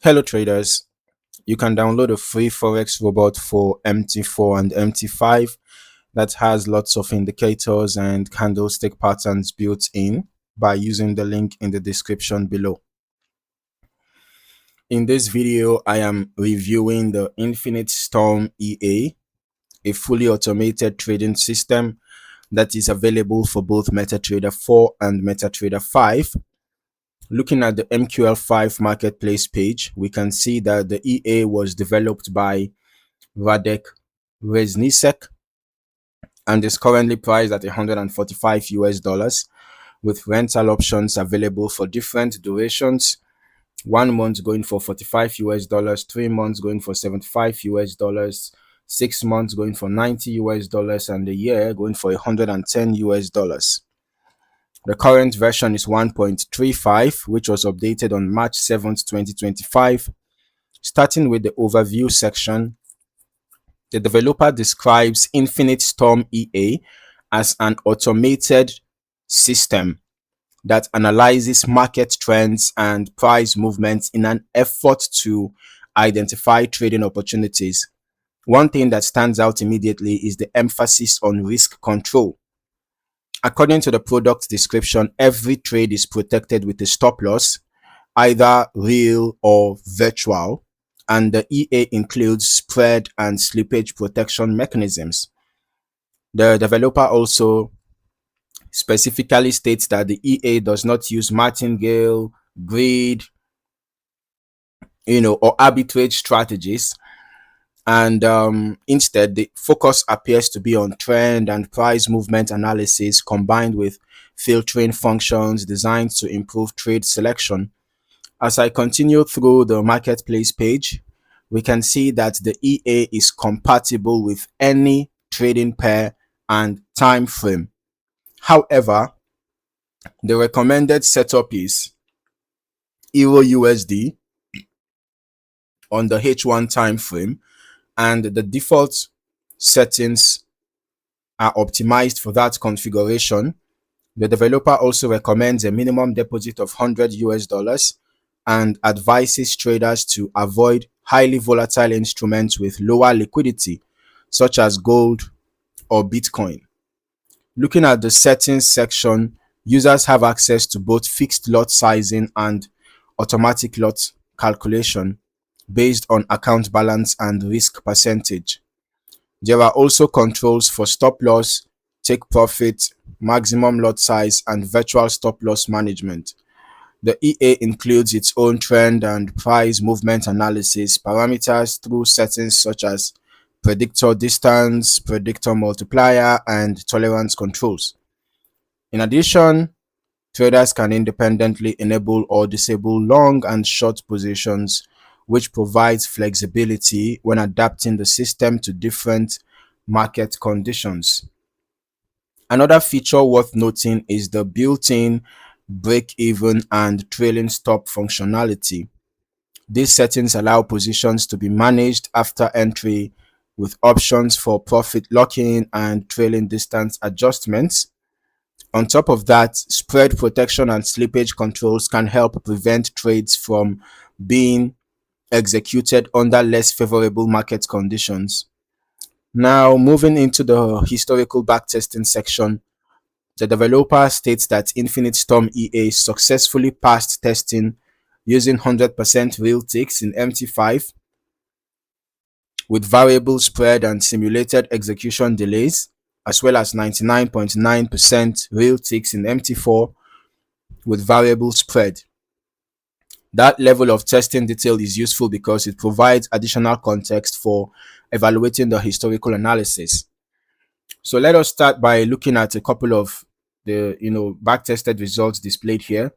Hello traders, you can download a free Forex robot for MT4 and MT5 that has lots of indicators and candlestick patterns built in by using the link in the description below. In this video, I am reviewing the Infinite Storm EA, a fully automated trading system that is available for both MetaTrader 4 and MetaTrader 5. Looking at the MQL5 Marketplace page, we can see that the EA was developed by Radek Reznicek and is currently priced at 145 US dollars with rental options available for different durations. 1 month going for 45 US dollars, 3 months going for 75 US dollars, 6 months going for 90 US dollars, and a year going for 110 US dollars. The current version is 1.35, which was updated on March 7th, 2025. Starting with the overview section, the developer describes Infinite Storm EA as an automated system that analyzes market trends and price movements in an effort to identify trading opportunities. One thing that stands out immediately is the emphasis on risk control. According to the product description, every trade is protected with a stop loss, either real or virtual, and the EA includes spread and slippage protection mechanisms. The developer also specifically states that the EA does not use martingale, greed, or arbitrage strategies, and instead the focus appears to be on trend and price movement analysis combined with filtering functions designed to improve trade selection. As I continue through the marketplace page, we can see that the EA is compatible with any trading pair and time frame. However, the recommended setup is EURUSD on the H1 time frame, and the default settings are optimized for that configuration. The developer also recommends a minimum deposit of 100 US dollars and advises traders to avoid highly volatile instruments with lower liquidity, such as gold or Bitcoin. Looking at the settings section, users have access to both fixed lot sizing and automatic lot calculation based on account balance and risk percentage. There are also controls for stop loss, take profit, maximum lot size, and virtual stop loss management. The EA includes its own trend and price movement analysis parameters through settings such as predictor distance, predictor multiplier, and tolerance controls. In addition, traders can independently enable or disable long and short positions, which provides flexibility when adapting the system to different market conditions. Another feature worth noting is the built-in break-even and trailing stop functionality. These settings allow positions to be managed after entry with options for profit locking and trailing distance adjustments. On top of that, spread protection and slippage controls can help prevent trades from being executed under less favorable market conditions. Now, moving into the historical backtesting section, the developer states that Infinite Storm EA successfully passed testing using 100% real ticks in MT5 with variable spread and simulated execution delays, as well as 99.9% real ticks in MT4 with variable spread. That level of testing detail is useful because it provides additional context for evaluating the historical analysis. So let us start by looking at a couple of the backtested results displayed here.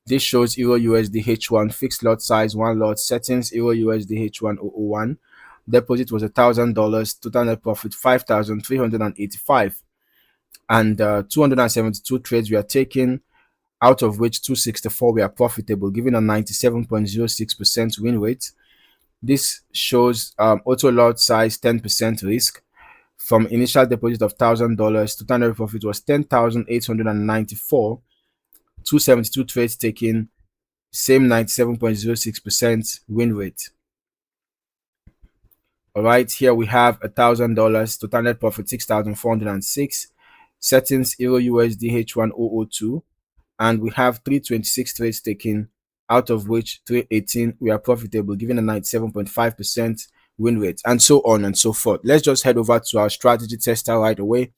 This shows EURUSD H1 fixed lot size 1 lot settings EURUSD H1 001. Deposit was $1,000, total net profit 5,385, and 272 trades were taken, out of which 264 were profitable, giving a 97.06% win rate. This shows auto lot size 10% risk. From initial deposit of $1,000, total net profit was 10,894, 272 trades taken, same 97.06% win rate. All right, here we have $1,000, total net profit 6,406, settings EURUSD H1 002, and we have 326 trades taken, out of which 318 we are profitable, giving a 97.5% win rate, and so on and so forth. Let's just head over to our strategy tester right away.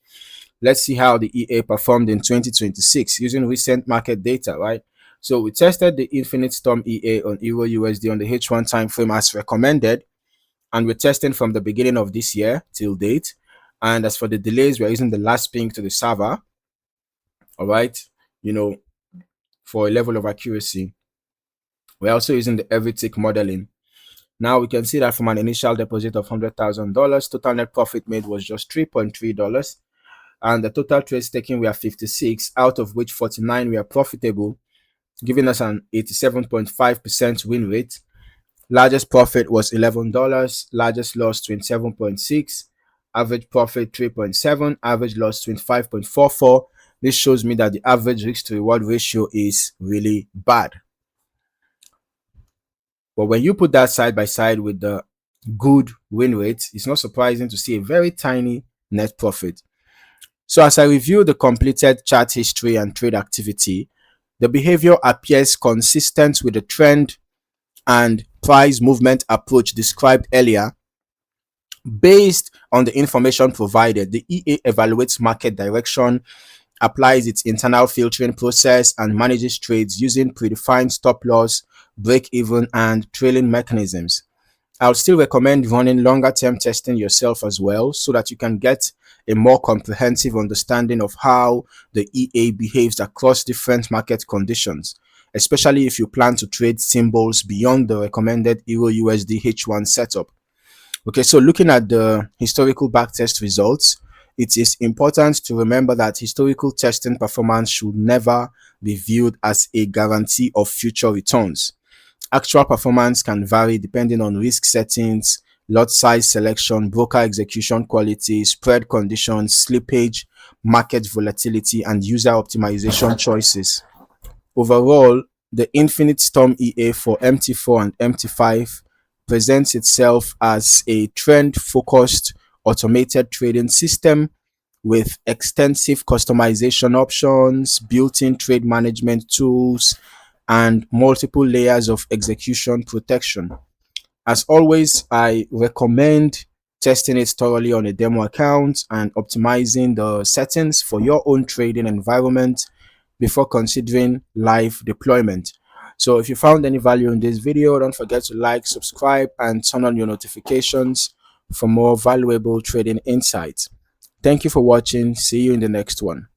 Let's see how the EA performed in 2026 using recent market data, right? So we tested the Infinite Storm EA on EURUSD on the H1 time frame as recommended, and we're testing from the beginning of this year till date. And as for the delays, we're using the last ping to the server, all right, for a level of accuracy. We're also using the every tick modeling. Now we can see that from an initial deposit of $100,000, total net profit made was just $3.3, and the total trades taken were 56, out of which 49 were profitable, giving us an 87.5% win rate. Largest profit was $11, largest loss 27.6, average profit 3.7, average loss 25.44. This shows me that the average risk to reward ratio is really bad. But when you put that side by side with the good win rate, it's not surprising to see a very tiny net profit. So as I review the completed chart history and trade activity, the behavior appears consistent with the trend and price movement approach described earlier. Based on the information provided, the EA evaluates market direction, applies its internal filtering process, and manages trades using predefined stop loss, break even, and trailing mechanisms. I would still recommend running longer term testing yourself as well, so that you can get a more comprehensive understanding of how the EA behaves across different market conditions, especially if you plan to trade symbols beyond the recommended EURUSD H1 setup. Okay, so looking at the historical backtest results, it is important to remember that historical testing performance should never be viewed as a guarantee of future returns. Actual performance can vary depending on risk settings, lot size selection, broker execution quality, spread conditions, slippage, market volatility, and user optimization choices. Overall, the Infinite Storm EA for MT4 and MT5 presents itself as a trend-focused automated trading system with extensive customization options, built-in trade management tools, and multiple layers of execution protection. As always, I recommend testing it thoroughly on a demo account and optimizing the settings for your own trading environment before considering live deployment. So if you found any value in this video, don't forget to like, subscribe, and turn on your notifications for more valuable trading insights. Thank you for watching. See you in the next one.